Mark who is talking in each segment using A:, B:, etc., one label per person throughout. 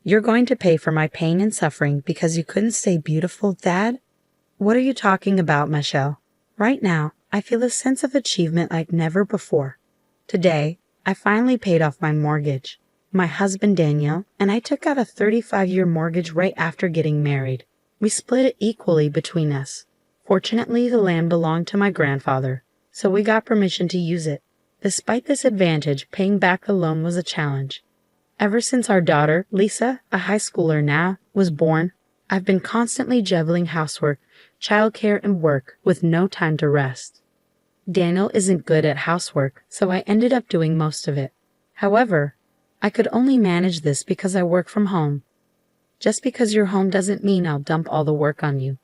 A: You're going to pay for my pain and suffering because you couldn't stay beautiful, Dad? What are you talking about, Michelle? Right now, I feel a sense of achievement like never before. Today, I finally paid off my mortgage. My husband Daniel and I took out a 35-year mortgage right after getting married. We split it equally between us. Fortunately, the land belonged to my grandfather, so we got permission to use it. Despite this advantage, paying back the loan was a challenge. Ever since our daughter, Lisa, a high schooler now, was born, I've been constantly juggling housework, childcare, and work with no time to rest. Daniel isn't good at housework, so I ended up doing most of it. However, I could only manage this because I work from home. Just because you're home doesn't mean I'll dump all the work on you.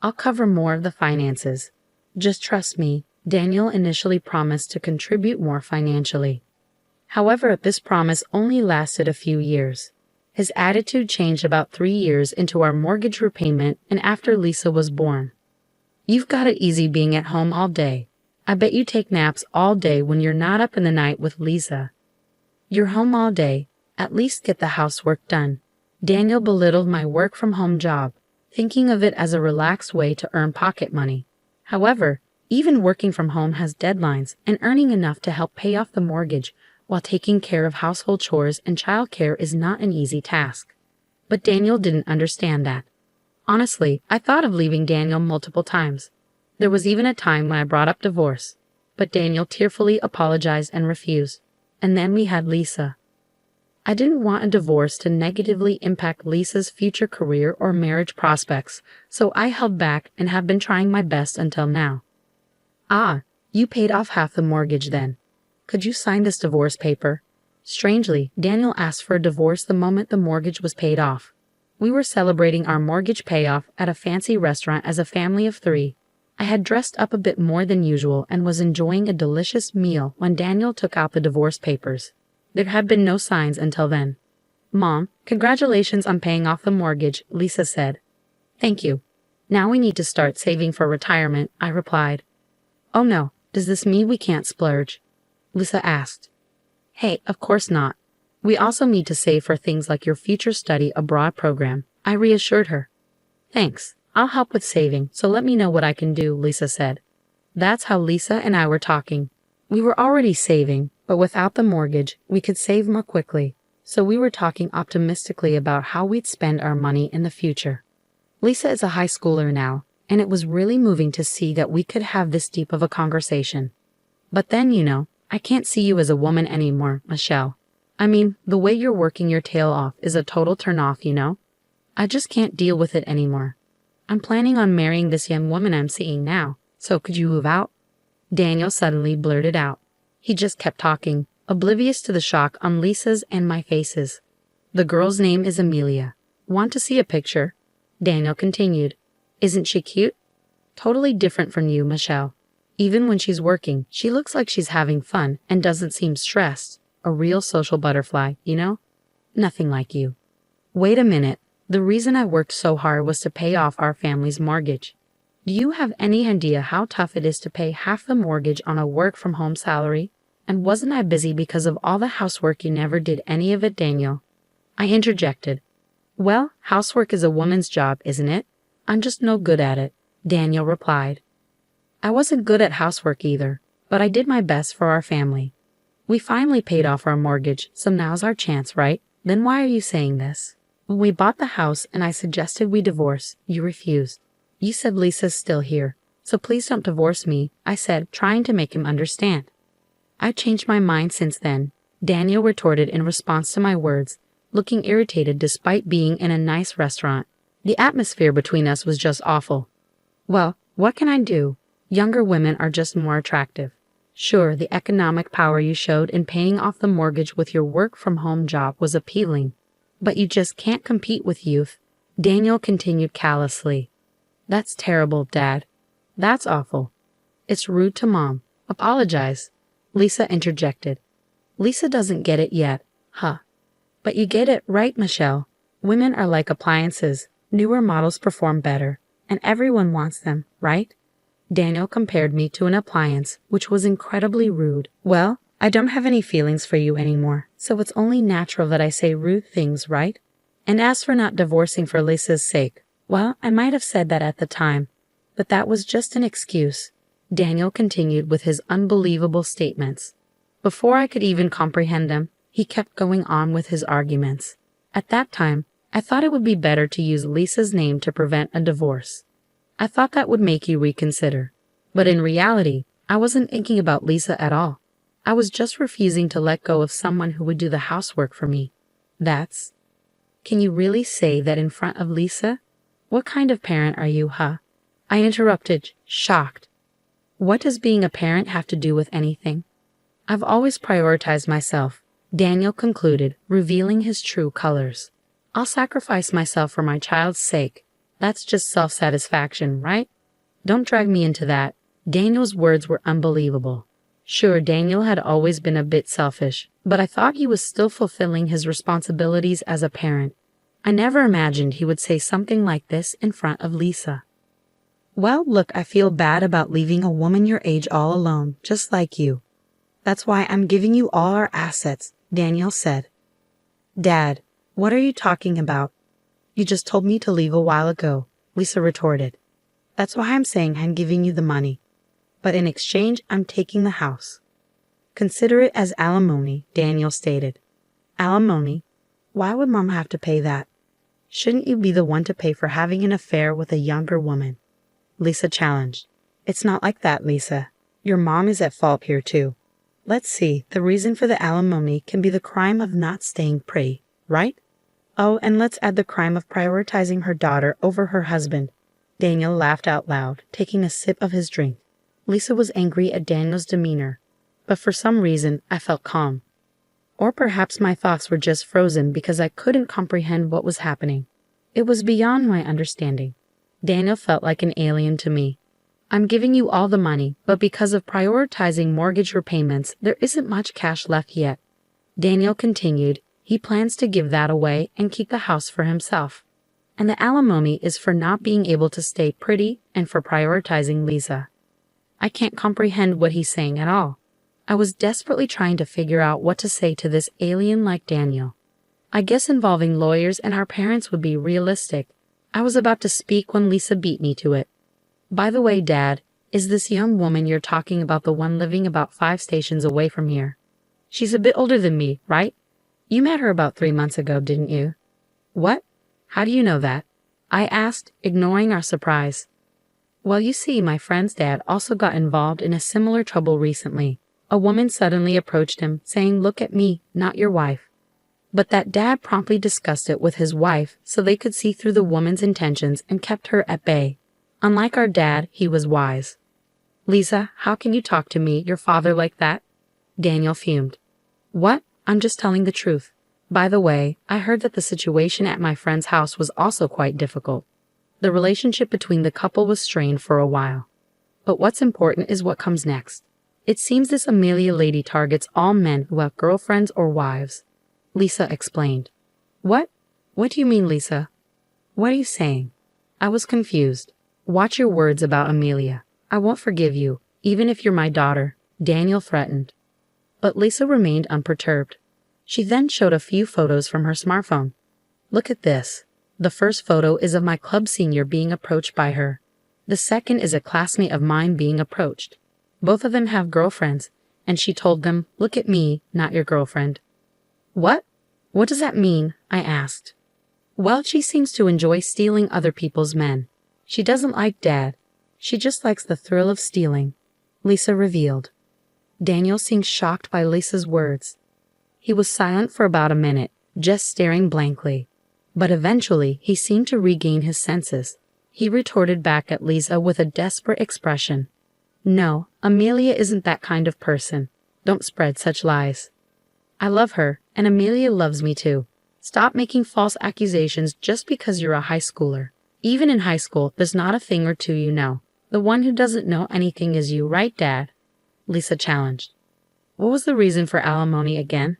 A: I'll cover more of the finances. Just trust me. Daniel initially promised to contribute more financially. However, this promise only lasted a few years. His attitude changed about 3 years into our mortgage repayment and after Lisa was born. You've got it easy being at home all day. I bet you take naps all day when you're not up in the night with Lisa. You're home all day. At least get the housework done. Daniel belittled my work-from-home job, thinking of it as a relaxed way to earn pocket money. However, even working from home has deadlines, and earning enough to help pay off the mortgage while taking care of household chores and childcare is not an easy task. But Daniel didn't understand that. Honestly, I thought of leaving Daniel multiple times. There was even a time when I brought up divorce, but Daniel tearfully apologized and refused. And then we had Lisa. I didn't want a divorce to negatively impact Lisa's future career or marriage prospects, so I held back and have been trying my best until now. Ah, you paid off half the mortgage then. Could you sign this divorce paper? Strangely, Daniel asked for a divorce the moment the mortgage was paid off. We were celebrating our mortgage payoff at a fancy restaurant as a family of 3. I had dressed up a bit more than usual and was enjoying a delicious meal when Daniel took out the divorce papers. There had been no signs until then. Mom, congratulations on paying off the mortgage, Lisa said. Thank you. Now we need to start saving for retirement, I replied. Oh no, does this mean we can't splurge? Lisa asked. Hey, of course not. We also need to save for things like your future study abroad program, I reassured her. Thanks. I'll help with saving, so let me know what I can do, Lisa said. That's how Lisa and I were talking. We were already saving, but without the mortgage, we could save more quickly, so we were talking optimistically about how we'd spend our money in the future. Lisa is a high schooler now, and it was really moving to see that we could have this deep of a conversation. But then, I can't see you as a woman anymore, Michelle. I mean, the way you're working your tail off is a total turn-off, I just can't deal with it anymore. I'm planning on marrying this young woman I'm seeing now, so could you move out? Daniel suddenly blurted out. He just kept talking, oblivious to the shock on Lisa's and my faces. The girl's name is Amelia. Want to see a picture? Daniel continued. Isn't she cute? Totally different from you, Michelle. Even when she's working, she looks like she's having fun and doesn't seem stressed. A real social butterfly, Nothing like you. Wait a minute. The reason I worked so hard was to pay off our family's mortgage. Do you have any idea how tough it is to pay half the mortgage on a work-from-home salary? And wasn't I busy because of all the housework? You never did any of it, Daniel. I interjected. Well, housework is a woman's job, isn't it? I'm just no good at it, Daniel replied. I wasn't good at housework either, but I did my best for our family. We finally paid off our mortgage, so now's our chance, right? Then why are you saying this? When we bought the house and I suggested we divorce, you refused. You said Lisa's still here, so please don't divorce me, I said, trying to make him understand. I changed my mind since then, Daniel retorted in response to my words, looking irritated despite being in a nice restaurant. The atmosphere between us was just awful. Well, what can I do? Younger women are just more attractive. Sure, the economic power you showed in paying off the mortgage with your work-from-home job was appealing. But you just can't compete with youth, Daniel continued callously. That's terrible, Dad. That's awful. It's rude to Mom. Apologize. Lisa interjected. Lisa doesn't get it yet, huh? But you get it right, Michelle. Women are like appliances. Newer models perform better, and everyone wants them, right? Daniel compared me to an appliance, which was incredibly rude. Well, I don't have any feelings for you anymore, so it's only natural that I say rude things, right? And as for not divorcing for Lisa's sake, well, I might have said that at the time, but that was just an excuse. Daniel continued with his unbelievable statements. Before I could even comprehend him, he kept going on with his arguments. At that time, I thought it would be better to use Lisa's name to prevent a divorce. I thought that would make you reconsider. But in reality, I wasn't thinking about Lisa at all. I was just refusing to let go of someone who would do the housework for me. That's... Can you really say that in front of Lisa? What kind of parent are you, huh? I interrupted, shocked. What does being a parent have to do with anything? I've always prioritized myself, Daniel concluded, revealing his true colors. I'll sacrifice myself for my child's sake. That's just self-satisfaction, right? Don't drag me into that. Daniel's words were unbelievable. Sure, Daniel had always been a bit selfish, but I thought he was still fulfilling his responsibilities as a parent. I never imagined he would say something like this in front of Lisa. Well, look, I feel bad about leaving a woman your age all alone, just like you. That's why I'm giving you all our assets, Daniel said. Dad, what are you talking about? You just told me to leave a while ago, Lisa retorted. That's why I'm saying I'm giving you the money. But in exchange, I'm taking the house. Consider it as alimony, Daniel stated. Alimony? Why would Mom have to pay that? Shouldn't you be the one to pay for having an affair with a younger woman? Lisa challenged. It's not like that, Lisa. Your mom is at fault here too. Let's see, the reason for the alimony can be the crime of not staying pretty, right? Oh, and let's add the crime of prioritizing her daughter over her husband. Daniel laughed out loud, taking a sip of his drink. Lisa was angry at Daniel's demeanor, but for some reason I felt calm. Or perhaps my thoughts were just frozen because I couldn't comprehend what was happening. It was beyond my understanding. Daniel felt like an alien to me. I'm giving you all the money, but because of prioritizing mortgage repayments, there isn't much cash left yet. Daniel continued, he plans to give that away and keep the house for himself. And the alimony is for not being able to stay pretty and for prioritizing Lisa. I can't comprehend what he's saying at all. I was desperately trying to figure out what to say to this alien like Daniel. I guess involving lawyers and our parents would be realistic. I was about to speak when Lisa beat me to it. By the way, Dad, is this young woman you're talking about the one living about 5 stations away from here? She's a bit older than me, right? You met her about 3 months ago, didn't you? What? How do you know that? I asked, ignoring our surprise. Well, you see, my friend's dad also got involved in a similar trouble recently. A woman suddenly approached him, saying, "Look at me, not your wife." But that dad promptly discussed it with his wife so they could see through the woman's intentions and kept her at bay. Unlike our dad, he was wise. Lisa, how can you talk to me, your father, like that? Daniel fumed. What? I'm just telling the truth. By the way, I heard that the situation at my friend's house was also quite difficult. The relationship between the couple was strained for a while. But what's important is what comes next. It seems this Amelia lady targets all men who have girlfriends or wives. Lisa explained. What? What do you mean, Lisa? What are you saying? I was confused. Watch your words about Amelia. I won't forgive you, even if you're my daughter, Daniel threatened. But Lisa remained unperturbed. She then showed a few photos from her smartphone. Look at this. The first photo is of my club senior being approached by her. The second is a classmate of mine being approached. Both of them have girlfriends, and she told them, "Look at me, not your girlfriend." What? What does that mean? I asked. Well, she seems to enjoy stealing other people's men. She doesn't like Dad. She just likes the thrill of stealing, Lisa revealed. Daniel seemed shocked by Lisa's words. He was silent for about a minute, just staring blankly. But eventually, he seemed to regain his senses. He retorted back at Lisa with a desperate expression. No, Amelia isn't that kind of person. Don't spread such lies. I love her, and Amelia loves me too. Stop making false accusations just because you're a high schooler. Even in high school, there's not a thing or two you know. The one who doesn't know anything is you, right, Dad? Lisa challenged. What was the reason for alimony again?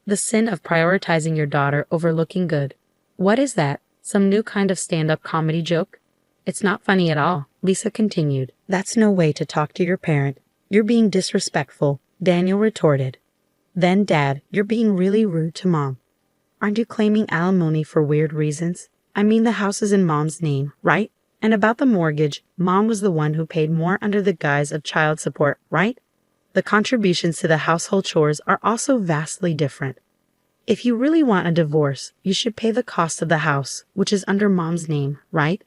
A: The sin of prioritizing your daughter over looking good. What is that? Some new kind of stand-up comedy joke? It's not funny at all, Lisa continued. That's no way to talk to your parent. You're being disrespectful, Daniel retorted. Then, Dad, you're being really rude to Mom. aren't you claiming alimony for weird reasons? I mean, the house is in Mom's name, right? And about the mortgage, Mom was the one who paid more under the guise of child support, right? The contributions to the household chores are also vastly different. If you really want a divorce, you should pay the cost of the house, which is under Mom's name, right?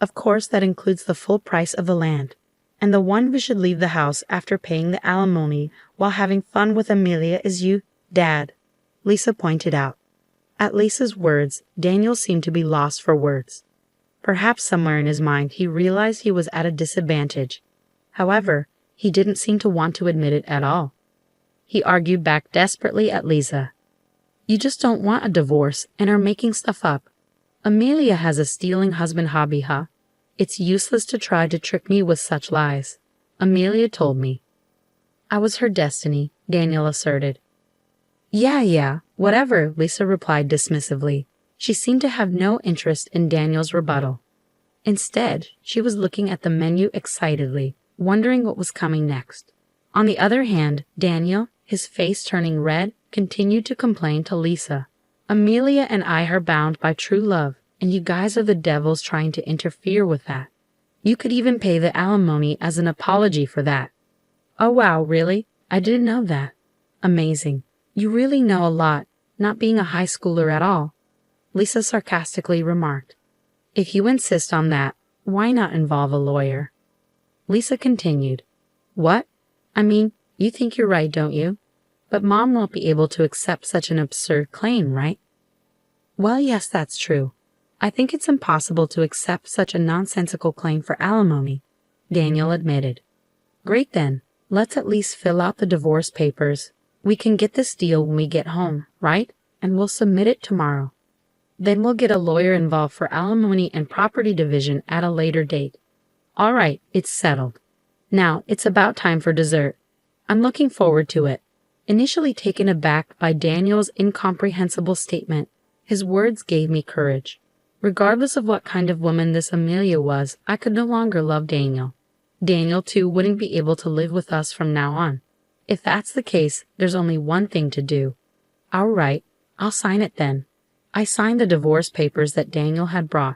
A: Of course, that includes the full price of the land. And the one who should leave the house after paying the alimony while having fun with Amelia is you, Dad, Lisa pointed out. At Lisa's words, Daniel seemed to be lost for words. Perhaps somewhere in his mind he realized he was at a disadvantage. However, he didn't seem to want to admit it at all. He argued back desperately at Lisa. You just don't want a divorce and are making stuff up. Amelia has a stealing husband hobby, huh? It's useless to try to trick me with such lies. Amelia told me. I was her destiny, Daniel asserted. Yeah, whatever, Lisa replied dismissively. She seemed to have no interest in Daniel's rebuttal. Instead, she was looking at the menu excitedly, wondering what was coming next. On the other hand, Daniel, his face turning red, continued to complain to Lisa. Amelia and I are bound by true love, and you guys are the devils trying to interfere with that. You could even pay the alimony as an apology for that. Oh wow, really? I didn't know that. Amazing. You really know a lot, not being a high schooler at all, Lisa sarcastically remarked. If you insist on that, why not involve a lawyer? Lisa continued. What? I mean, you think you're right, don't you? But Mom won't be able to accept such an absurd claim, right? Well, yes, that's true. I think it's impossible to accept such a nonsensical claim for alimony, Daniel admitted. Great then, let's at least fill out the divorce papers. We can get this deal when we get home, right? And we'll submit it tomorrow. Then we'll get a lawyer involved for alimony and property division at a later date. All right, it's settled. Now, it's about time for dessert. I'm looking forward to it. Initially taken aback by Daniel's incomprehensible statement, his words gave me courage. Regardless of what kind of woman this Amelia was, I could no longer love Daniel. Daniel, too, wouldn't be able to live with us from now on. If that's the case, there's only one thing to do. All right, I'll sign it then. I signed the divorce papers that Daniel had brought.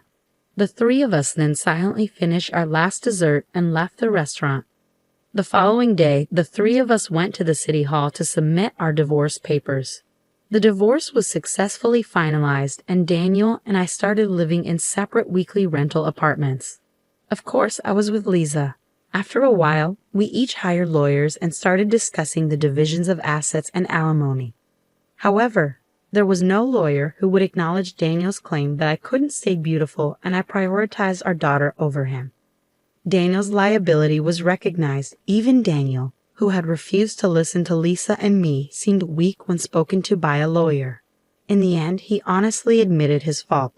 A: The three of us then silently finished our last dessert and left the restaurant. The following day, the three of us went to the city hall to submit our divorce papers. The divorce was successfully finalized, and Daniel and I started living in separate weekly rental apartments. Of course, I was with Lisa. After a while, we each hired lawyers and started discussing the divisions of assets and alimony. However, there was no lawyer who would acknowledge Daniel's claim that I couldn't stay beautiful and I prioritized our daughter over him. Daniel's liability was recognized. Even Daniel, who had refused to listen to Lisa and me, seemed weak when spoken to by a lawyer. In the end, he honestly admitted his fault.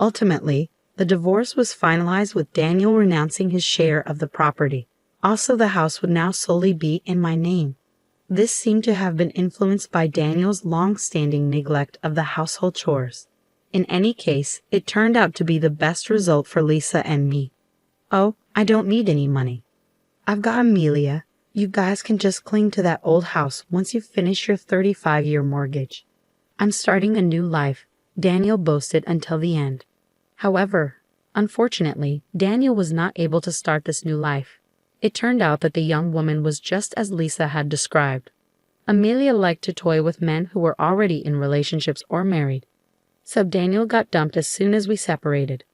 A: Ultimately, the divorce was finalized with Daniel renouncing his share of the property. Also, the house would now solely be in my name. This seemed to have been influenced by Daniel's long-standing neglect of the household chores. In any case, it turned out to be the best result for Lisa and me. Oh, I don't need any money. I've got Amelia. You guys can just cling to that old house once you finish your 35-year mortgage. I'm starting a new life, Daniel boasted until the end. However, unfortunately, Daniel was not able to start this new life. It turned out that the young woman was just as Lisa had described. Amelia liked to toy with men who were already in relationships or married. So Daniel got dumped as soon as we separated.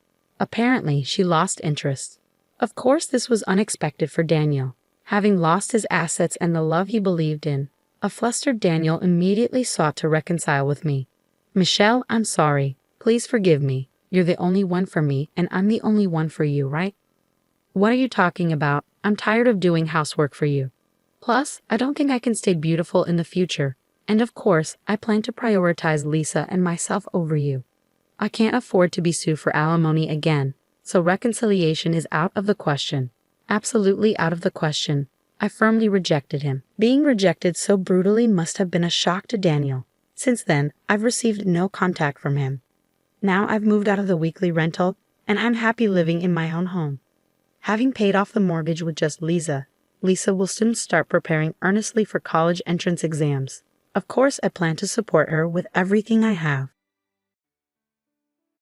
A: Apparently, she lost interest. Of course, this was unexpected for Daniel. Having lost his assets and the love he believed in, a flustered Daniel immediately sought to reconcile with me. Michelle, I'm sorry. Please forgive me. You're the only one for me, and I'm the only one for you, right? What are you talking about? I'm tired of doing housework for you. Plus, I don't think I can stay beautiful in the future. And of course, I plan to prioritize Lisa and myself over you. I can't afford to be sued for alimony again, so reconciliation is out of the question. Absolutely out of the question. I firmly rejected him. Being rejected so brutally must have been a shock to Daniel. Since then, I've received no contact from him. Now I've moved out of the weekly rental, and I'm happy living in my own home. Having paid off the mortgage with just Lisa will soon start preparing earnestly for college entrance exams. Of course, I plan to support her with everything I have.